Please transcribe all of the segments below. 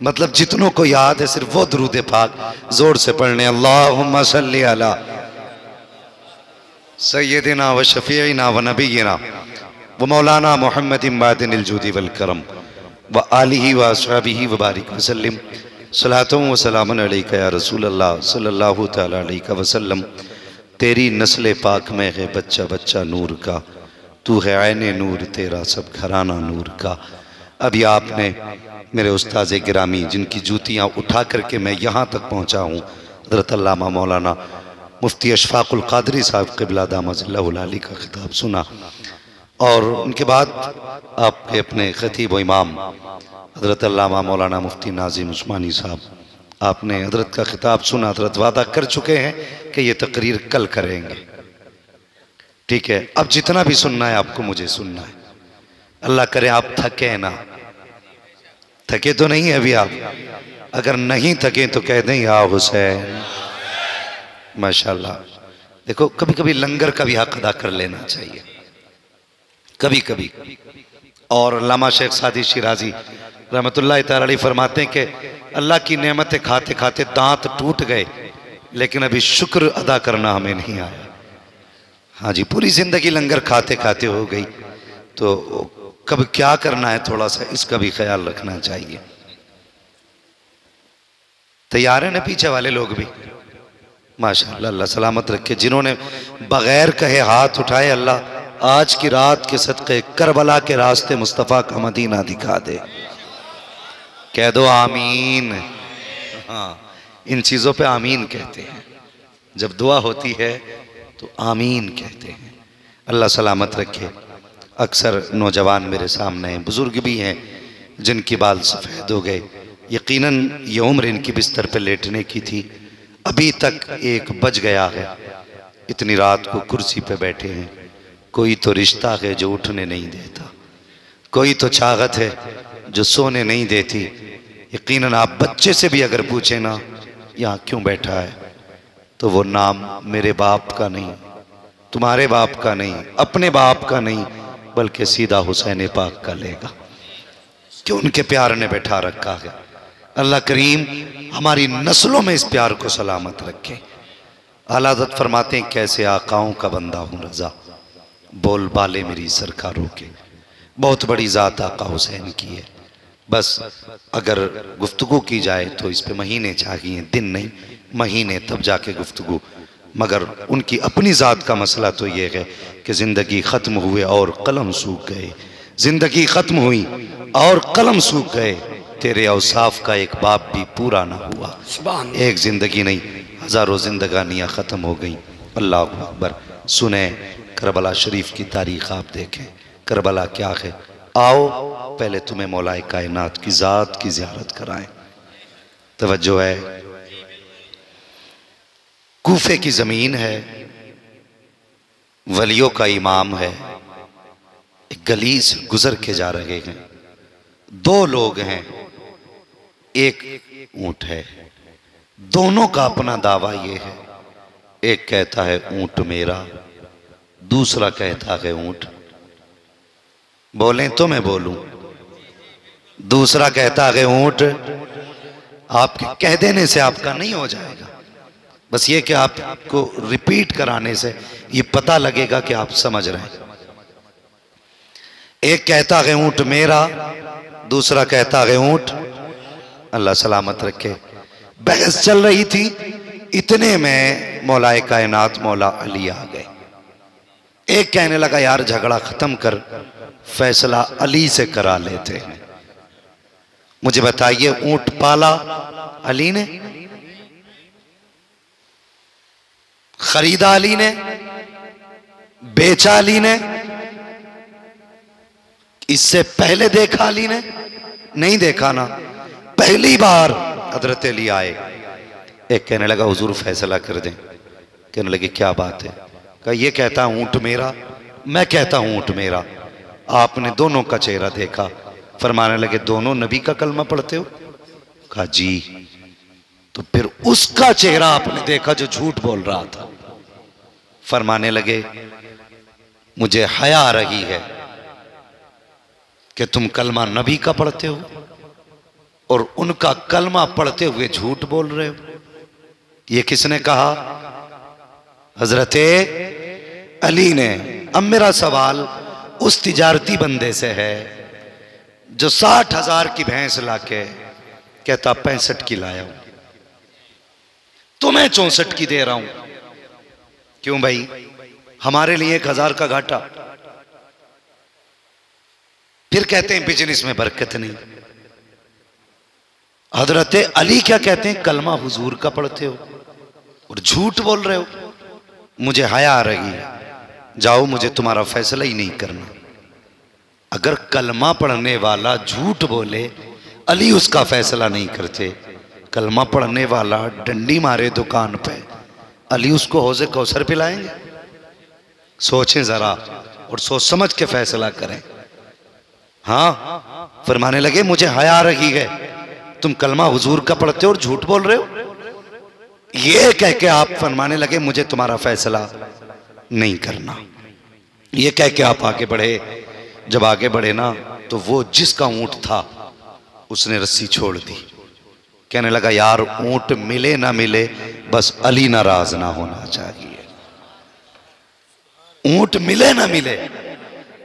मतलब जितनों को याद है सिर्फ वो दुरूद पाक जोर से पढ़ने, अल्लाहुम्मा सल्ली अला सय्यदिना व शफीइना व नबीना व मौलाना मुहम्मदिन बादिनिल जूदी वल करम व आलिही व अस्हाबिही व बारिक वसल्लम सलातों व सलामन अलैका या रसूल अल्लाह सल्लल्लाहु तआला अलैहि वसल्लम। तेरी नस्ल पाक में है बच्चा बच्चा नूर का, तू है आईने नूर, तेरा सब घराना नूर का। अभी आपने मेरे उस्ताद गिरामी जिनकी जूतियाँ उठा करके मैं यहाँ तक पहुँचा हूँ, हज़रत अल्लामा मौलाना मुफ्ती अशफाकुल क़ादरी साहब क़िबला दामजिल्लहुल आली का खिताब सुना, और उनके बाद आपके अपने खतीब व इमाम हज़रत अल्लामा मौलाना मुफ्ती नाज़िम उस्मानी साहब, आपने हज़रत का खिताब सुना। हज़रत वादा कर चुके हैं कि ये तकरीर कल करेंगे, ठीक है। अब जितना भी सुनना है आपको मुझे सुनना है। अल्लाह करे आप थके ना, थके तो नहीं है अभी आप? अगर नहीं थके तो कह दें या हुसैन। माशाल्लाह। देखो कभी कभी लंगर का भी हक अदा कर लेना चाहिए, कभी कभी। और अल्लामा शेख सादी शिराजी रहमतुल्लाह तआला अलैह फरमाते हैं कि अल्लाह की नेमतें खाते खाते दांत टूट गए, लेकिन अभी शुक्र अदा करना हमें नहीं आया। हाँ जी, पूरी जिंदगी लंगर खाते खाते हो गई, तो कब क्या करना है थोड़ा सा इसका भी ख्याल रखना चाहिए। तैयार है ना पीछे वाले लोग भी? माशाअल्लाह, अल्लाह सलामत रखे। जिन्होंने बगैर कहे हाथ उठाए, अल्लाह आज की रात के सदक़े करबला के रास्ते मुस्तफ़ा का मदीना दिखा दे। कह दो आमीन। हाँ, इन चीज़ों पे आमीन कहते हैं, जब दुआ होती है तो आमीन कहते हैं। अल्लाह सलामत रखे। अक्सर नौजवान मेरे सामने हैं, बुज़ुर्ग भी हैं जिनके बाल सफ़ेद हो गए। यकीनन ये उम्र इनकी बिस्तर पे लेटने की थी, अभी तक 1 बज गया है। इतनी रात को कुर्सी पे बैठे हैं। कोई तो रिश्ता है जो उठने नहीं देता, कोई तो चाहत है जो सोने नहीं देती। यकीनन आप बच्चे से भी अगर पूछे ना यहाँ क्यों बैठा है, तो वो नाम मेरे बाप का नहीं, तुम्हारे बाप का नहीं, अपने बाप का नहीं, बल्कि सीधा हुसैन पाक का लेगा, क्यों उनके प्यार ने बैठा रखा है। अल्लाह करीम हमारी नस्लों में इस प्यार को सलामत रखे। आला हज़रत फरमाते हैं, कैसे आकाओं का बंदा हूँ रज़ा, बोल बाले मेरी सरकारों के। बहुत बड़ी ज़ात आका हुसैन की है। बस अगर गुफ्तगू की जाए तो इस पे महीने चाहिए, दिन नहीं, महीने, तब जाके गुफ्तगू। मगर उनकी अपनी ज़ात का मसला तो ये है कि ज़िंदगी ख़त्म हुए और कलम सूख गए, ज़िंदगी ख़त्म हुई और कलम सूख गए। तेरे औसाफ का एक बाप भी पूरा ना हुआ। एक ज़िंदगी नहीं, हज़ारों जिंदगानियाँ ख़त्म हो गई। अल्लाह अकबर। सुने करबला शरीफ की तारीख़ आप देखें, करबला क्या है। आओ पहले तुम्हें मौलाए कायनात की ज़ात की ज़ियारत कराएं। तवज्जो है, कूफे की ज़मीन है, वलियों का इमाम है। एक गली से गुजर के जा रहे हैं, 2 लोग हैं, एक ऊंट है। दोनों का अपना दावा ये है, एक कहता है ऊंट मेरा, दूसरा कहता है ऊंट। बोलें तो मैं बोलूं? दूसरा कहता है ऊंट। आपके कह देने से आपका नहीं हो जाएगा, बस ये कि आपको रिपीट कराने से ये पता लगेगा कि आप समझ रहे हैं। एक कहता है ऊंट मेरा, दूसरा कहता है ऊंट। अल्लाह सलामत रखे। बहस चल रही थी, इतने में मौलाए कायनात मौला अली आ गए। एक कहने लगा, यार झगड़ा खत्म कर, फैसला अली से करा लेते हैं। मुझे बताइए, ऊंट पाला अली ने, खरीदा अली ने, बेचा अली ने, इससे पहले देखा अली ने? नहीं देखा ना। पहली बार हजरत अली आए। एक कहने लगा, हुजूर फैसला कर दें। कहने लगे, क्या बात है? कहा, ये कहता ऊंट मेरा, मैं कहता हूं ऊंट मेरा। आपने दोनों का चेहरा देखा। फरमाने लगे, दोनों नबी का कलमा पढ़ते हो? कहा, जी। तो फिर उसका चेहरा आपने देखा जो झूठ बोल रहा था। फरमाने लगे, मुझे हया आ रही है कि तुम कलमा नबी का पढ़ते हो। और उनका कलमा पढ़ते हुए झूठ बोल रहे हो। ये किसने कहा? हजरत अली ने। अब मेरा सवाल उस तिजारती बंदे से है जो 60,000 की भैंस लाके कहता 65 की लाया हूं, तुम्हें 64 की दे रहा हूं। क्यों भाई? हमारे लिए 1,000 का घाटा। फिर कहते हैं बिजनेस में बरकत नहीं। हजरत अली क्या कहते हैं? कलमा हुजूर का पढ़ते हो और झूठ बोल रहे हो। मुझे हया आ रही है, जाओ, मुझे तुम्हारा फैसला ही नहीं करना। अगर कलमा पढ़ने वाला झूठ बोले, अली उसका फैसला नहीं करते। कलमा पढ़ने वाला डंडी मारे दुकान पे, अली उसको हौज़े कौसर पिलाएंगे? सोचें जरा और सोच समझ के फैसला करें। हाँ, फरमाने लगे मुझे हया आ रही है, तुम कलमा हुजूर का पढ़ते हो और झूठ बोल रहे हो। ये कह के आप फरमाने लगे मुझे तुम्हारा फैसला नहीं करना। ये कह के आप आगे बढ़े। जब आगे बढ़े ना, तो वो जिसका ऊंट था उसने रस्सी छोड़ दी। कहने लगा यार, ऊंट मिले ना मिले, बस अली नाराज ना होना चाहिए। ऊंट मिले ना मिले,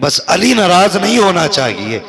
बस अली नाराज नहीं होना चाहिए।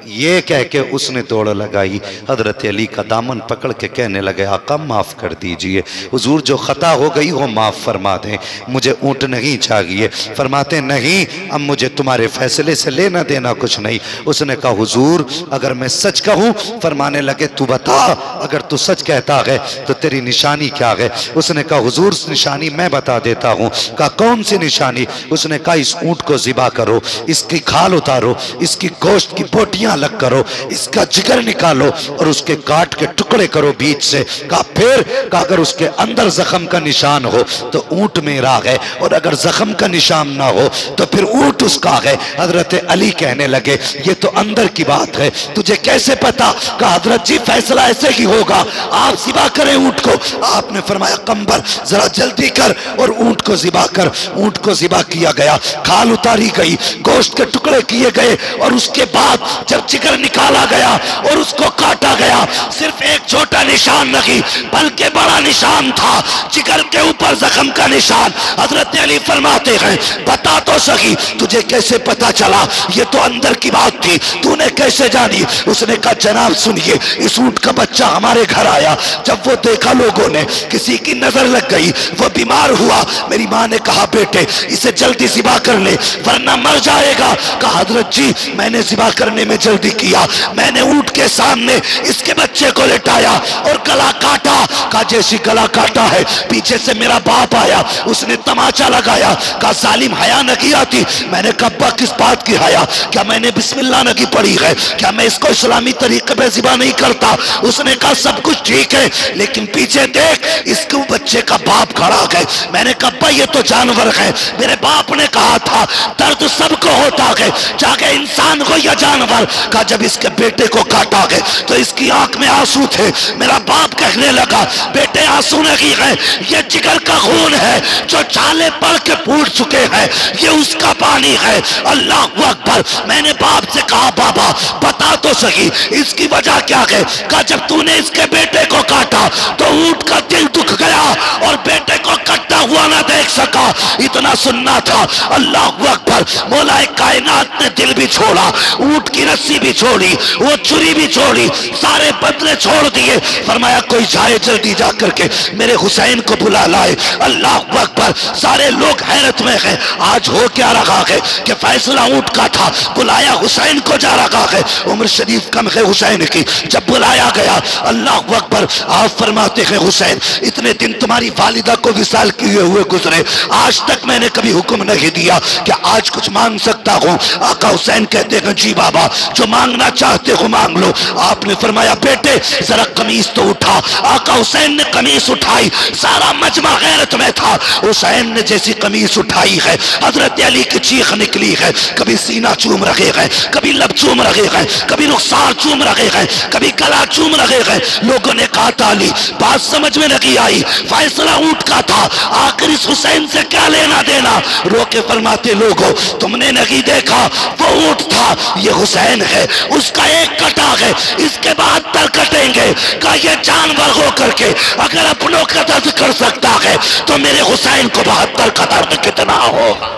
ये कह के उसने दौड़ लगाई। हजरत अली का दामन पकड़ के कहने लगे आका माफ कर दीजिए, हुजूर जो खता हो गई हो माफ फरमा दें, मुझे ऊंट नहीं चाहिए। फरमाते नहीं, अब मुझे तुम्हारे फैसले से लेना देना कुछ नहीं। उसने कहा हुजूर अगर मैं सच कहूं, फरमाने लगे तू बता, अगर तू सच कहता है तो तेरी निशानी क्या है? उसने कहा हुजूर निशानी मैं बता देता हूं। कहा कौन सी निशानी? उसने कहा इस ऊंट को ज़िबा करो, इसकी खाल उतारो, इसकी गोश्त की बोटियां अलग करो, इसका जिगर निकालो और उसके काट के टुकड़े करो बीच से। कहा फिर? कहा अगर उसके अंदर जख्म का निशान हो तो ऊंट मेरा है, और अगर जख्म का निशान ना हो तो फिर ऊंट उसका है। हजरत अली कहने लगे ये तो अंदर की बात है, तुझे कैसे पता? कहा हजरत जी फैसला ऐसे ही होगा, आप ज़िबा करें ऊंट को। आपने फरमाया कंबर जरा जल्दी कर और ऊंट को ज़िबा कर। ऊंट को ज़िबा किया गया, खाल उतारी गई, गोश्त के टुकड़े किए गए, और उसके बाद जब जिगर निकाला गया और उसको काटा गया, सिर्फ एक छोटा निशान नहीं बल्कि बड़ा निशान था, जिगर के ऊपर जख्म का निशान। हजरत अली फरमाते हैं बता तो सही तुझे कैसे पता चला? ये तो अंदर की बात थी, तूने कैसे जानी? उसने कहा जनाब सुनिए, इस ऊंट का बच्चा हमारे घर आया, जब वो देखा लोगों ने, किसी की नजर लग गई, वो बीमार हुआ। मेरी माँ ने कहा बेटे इसे जल्दी ज़िबा कर ले वरना मर जाएगा। कहा हजरत जी मैंने ज़िबा करने में जल्दी किया, मैंने ऊंट के सामने इसके बच्चे को लेटाया और गला काटा। कहा जैसी गला काटा है पीछे से मेरा बाप आया, उसने तमाचा लगाया। कहा जालिम हया नहीं आती? मैंने कहा अब्बा किस बात की हया? क्या मैंने बिस्मिल्लाह नहीं पढ़ी है? क्या मैं इसको इस्लामी तरीके पे ज़िबा नहीं करता? उसने कहा सब कुछ ठीक है, लेकिन पीछे देख इसके बच्चे का बाप खड़ा है। मैंने कहा अब्बा ये तो जानवर है, मेरे बाप ने कहा था दर्द सबको होता है, चाहे इंसान हो या जानवर। का जब इसके बेटे को काटा है तो इसकी आंख में आंसू थे। मेरा बाप कहने लगा बेटे आंसू नहीं है, ये जिगर का खून है जो छाले पड़ के फूट चुके हैं, ये उसका पानी है। अल्लाह अकबर। मैंने बाप से कहा बाबा बता तो सही इसकी वजह क्या है? कहा जब तूने इसके बेटे को काटा तो ऊंट का दिल दुख गया और बेटे को कटता हुआ ना देख सका, इतना सुनना था। अल्लाह अकबर। मौलाए कायनात ने दिल भी छोड़ा, ऊंट की रस्सी भी छोड़ी, वो छुरी भी छोड़ी, सारे बदले छोड़ दिए। फरमाया कोई जाए जल्दी जा करके मेरे हुसैन को बुला लाए। अल्लाह अकबर। सारे लोग हैरत में हैं, आज हो क्या रहा है कि फैसला ऊंट का था, बुलाया हुसैन को जा रहा है, उम्र शरीफ कम है हुसैन की। जब बुलाया गया अल्लाह अकबर, आप फरमाते हैं हुसैन इतने दिन तुम्हारी वालिदा को विसाल किए हुए गुजरे, आज तक मैंने कभी हुक्म नहीं दिया कि आज कुछ मांग सकता हूँ? आका हुसैन कहते हैं जी बाबा जो मांगना चाहते हो मांग लो। आपने फरमाया बेटे जरा कमीज तो उठा। आका हुसैन ने कमीज उठाई, सारा मजमा गैरत में था। हुसैन ने जैसी कमीज उठाई है हजरत अली की चीख निकली है, कभी सीना चूम रहे हैं, कभी लब चूम रहे हैं, कभी रुखसार चूम रहे हैं, कभी गला चूम रहे हैं। लोगों ने कहा ताली बात समझ में नहीं आई, फैसला ऊंट का था, आखिर इस हुसैन से क्या लेना देना? रोके फरमाते लोगों तुमने नहीं देखा वो ऊंट था, ये हुसैन है, उसका एक कटा है, इसके बाद पर कटे करेंगे कि ये जानवर हो करके अगर अपनों का दर्द कर सकता है तो मेरे हुसैन को 72 का दर्द कितना होगा।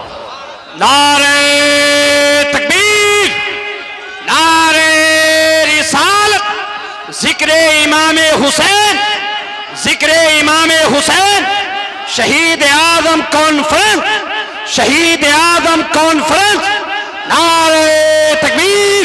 नारे तकबीर, नारे रिसालत, जिक्र इमाम हुसैन, जिक्र इमाम हुसैन, शहीद आजम कॉन्फ्रेंस, शहीद आजम कॉन्फ्रेंस, नारे तकबीर।